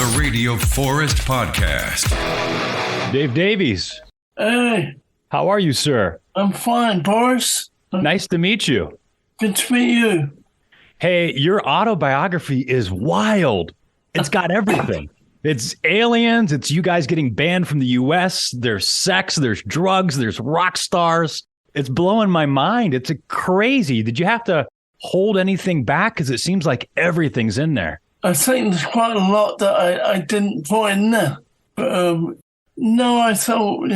the Radio Forest Podcast. Dave Davies. Hey, How are you, sir? I'm fine, Boris. Nice to meet you. Good to meet you. Hey, your autobiography is wild. It's got everything. It's aliens. It's you guys getting banned from the U.S. There's sex. There's drugs. There's rock stars. It's blowing my mind. It's crazy. Did you have to hold anything back? Because it seems like everything's in there. I think there's quite a lot that I didn't put in there. But no, I thought,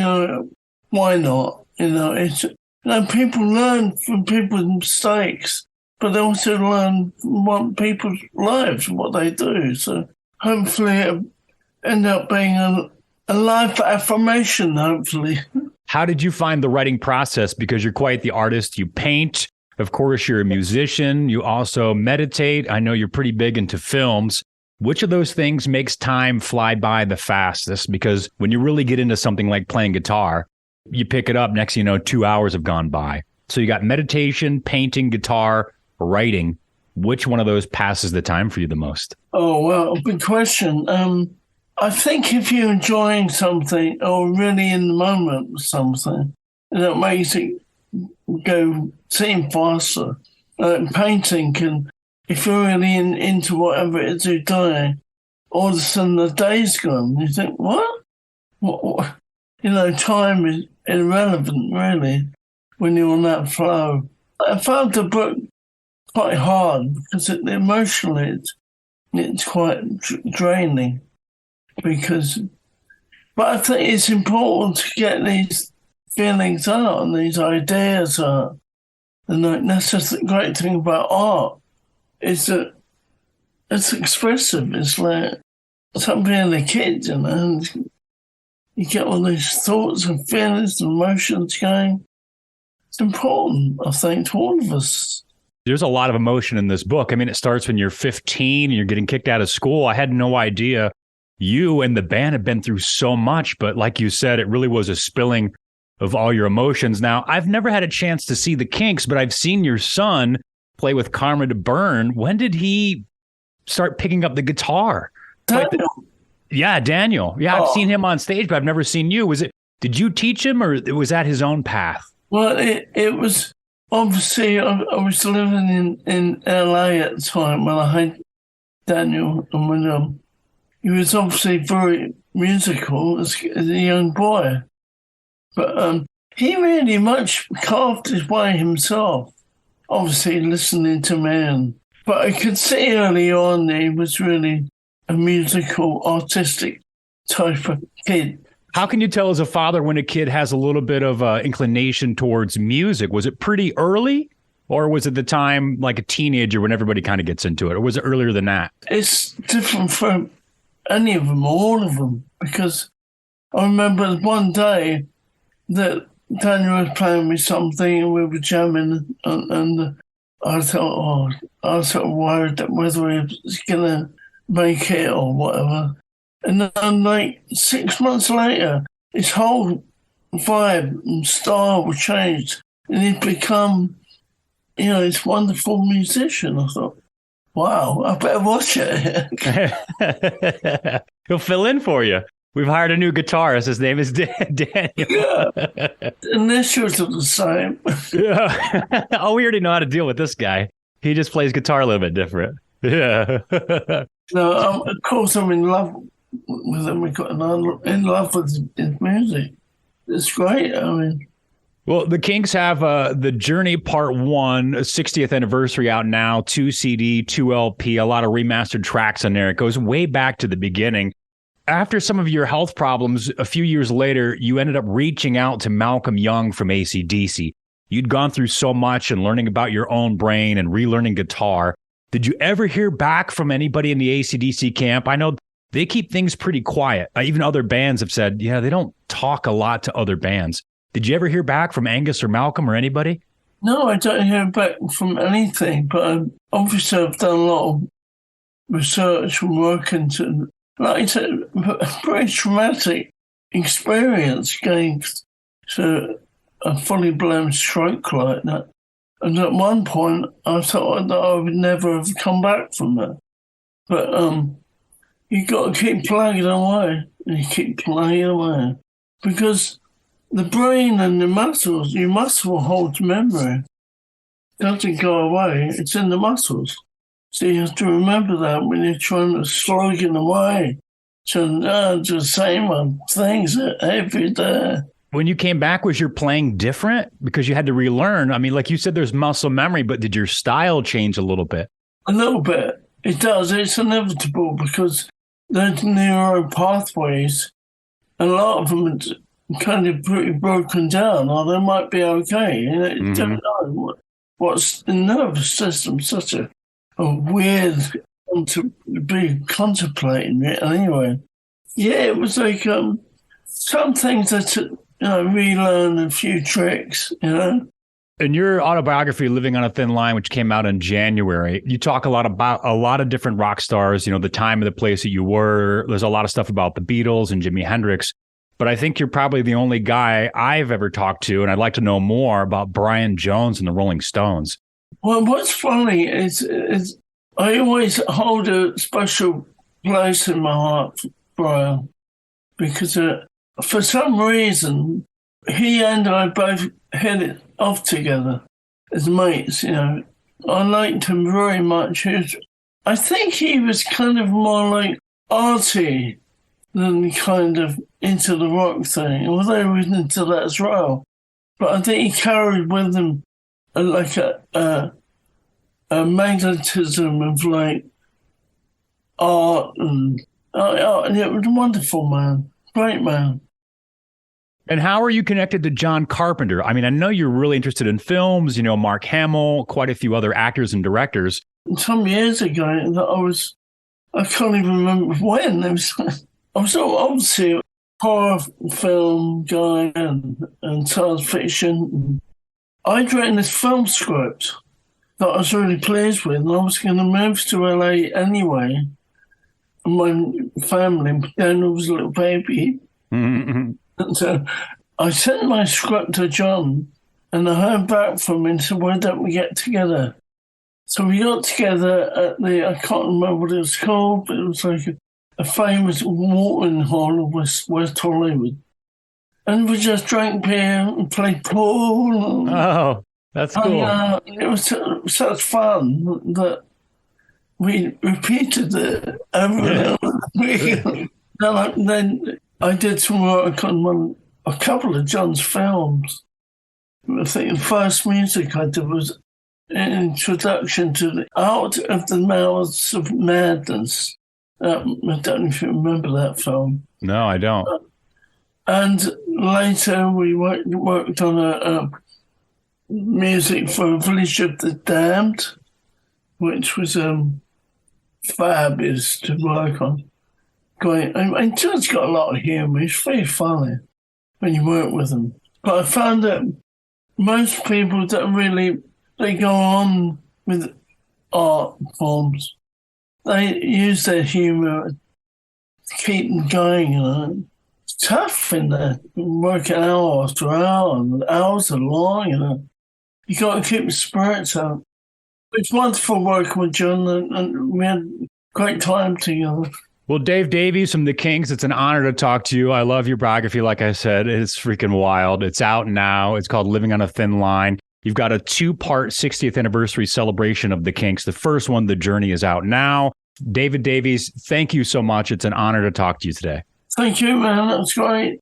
why not? People learn from people's mistakes, but they also learn from people's lives, what they do. So hopefully it'll end up being a life affirmation, hopefully. How did you find the writing process? Because you're quite the artist. You paint. Of course, you're a musician. You also meditate. I know you're pretty big into films. Which of those things makes time fly by the fastest? Because when you really get into something like playing guitar, you pick it up, next thing you know, 2 hours have gone by. So you got meditation, painting, guitar, writing. Which one of those passes the time for you the most? Oh, well, good question. I think if you're enjoying something or really in the moment with something, it makes it go seem faster. Painting can, if you're really into whatever it is you're doing, all of a sudden the day's gone. You think, what? Time is irrelevant, really, when you're on that flow. I found the book quite hard because emotionally it's quite draining. But I think it's important to get these feelings out and these ideas out. And that's just the great thing about art, is that it's expressive. It's like something in a kid, and you get all these thoughts and feelings and emotions going. It's important, I think, to all of us. There's a lot of emotion in this book. I mean, it starts when you're 15 and you're getting kicked out of school. I had no idea you and the band have been through so much, but like you said, it really was a spilling of all your emotions. Now, I've never had a chance to see the Kinks, but I've seen your son play with Karma to Burn. When did he start picking up the guitar? Daniel. Yeah, Daniel. Yeah, I've seen him on stage, but I've never seen you. Did you teach him, or was that his own path? Well, it was obviously, I was living in LA at the time when I had Daniel, and when he was obviously very musical as a young boy. But he really much carved his way himself, obviously listening to me. But I could see early on that he was really a musical, artistic type of kid. How can you tell as a father when a kid has a little bit of inclination towards music? Was it pretty early, or was it the time like a teenager when everybody kind of gets into it, or was it earlier than that? It's different for any of them, all of them, because I remember one day that Daniel was playing me something and we were jamming, and I thought, I was sort of worried that whether he was going to make it or whatever. And then, like 6 months later, his whole vibe and style was changed, and he'd become, this wonderful musician. I thought, wow, I better watch it. He'll fill in for you. We've hired a new guitarist. His name is Daniel. Yeah. Initials are the same. Yeah. Oh, we already know how to deal with this guy. He just plays guitar a little bit different. Yeah. No, of course, I'm in love with him. I'm in love with his music. It's great. Well, the Kinks have The Journey Part 1, 60th anniversary out now, 2 CD, 2 LP, a lot of remastered tracks on there. It goes way back to the beginning. After some of your health problems, a few years later, you ended up reaching out to Malcolm Young from AC/DC. You'd gone through so much and learning about your own brain and relearning guitar. Did you ever hear back from anybody in the AC/DC camp? I know they keep things pretty quiet. Even other bands have said, they don't talk a lot to other bands. Did you ever hear back from Angus or Malcolm or anybody? No, I don't hear back from anything, but obviously I've done a lot of research and work into, like I said, a very traumatic experience going to a fully blown stroke like that. And at one point, I thought that I would never have come back from that. But you got to keep plugging away, and you keep plugging away. Because the brain and the muscles, your muscle holds memory. It doesn't go away, it's in the muscles. So you have to remember that when you're trying to slog it away. So just the same things every day. When you came back, was your playing different? Because you had to relearn. I mean, like you said, there's muscle memory, but did your style change a little bit? A little bit. It does. It's inevitable because those neural pathways, a lot of them are kind of pretty broken down, or they might be okay. You know, you don't know what's the nervous system, such a weird one to be contemplating it anyway. Yeah, it was like some things that relearn a few tricks, In your autobiography, Living on a Thin Line, which came out in January, you talk a lot about a lot of different rock stars, the time and the place that you were. There's a lot of stuff about the Beatles and Jimi Hendrix. But I think you're probably the only guy I've ever talked to, and I'd like to know more about Brian Jones and the Rolling Stones. Well, what's funny is I always hold a special place in my heart for Brian, because for some reason, he and I both hit it off together as mates, I liked him very much. I think he was kind of more like arty than kind of into the rock thing, although he was into that as well. But I think he carried with him like a magnetism of like art and it was a wonderful man, great man. And how are you connected to John Carpenter? I mean, I know you're really interested in films, Mark Hamill, quite a few other actors and directors. Some years ago, I can't even remember when. I was obviously a horror film guy and science fiction. I'd written this film script that I was really pleased with, and I was going to move to LA anyway. And my family, Daniel was a little baby. Mm-hmm. And so I sent my script to John, and I heard back from him and said, why don't we get together? So we got together at I can't remember what it was called, but it was like a famous watering hole of West Hollywood. And we just drank beer and played pool. Oh, that's cool. And, it was such fun that we repeated it over and over. Then I did some work on a couple of John's films. I think the first music I did was an introduction to the Out of the Mouths of Madness. I don't know if you remember that film. No, I don't. And later we worked on a music for Village of the Damned, which was fabulous to work on. Great. And John's got a lot of humour. He's very funny when you work with him. But I found that most people that they go on with art forms, they use their humour to keep them going, It's tough in there, working hour after hour, and hours are long, You got to keep the spirits up. It's wonderful working with John, and we had a great time together. Well, Dave Davies from the Kinks, it's an honor to talk to you. I love your biography, like I said. It's freaking wild. It's out now. It's called Living on a Thin Line. You've got a 2-part 60th anniversary celebration of the Kinks. The first one, The Journey, is out now. David Davies, thank you so much. It's an honor to talk to you today. Thank you, man. That was great.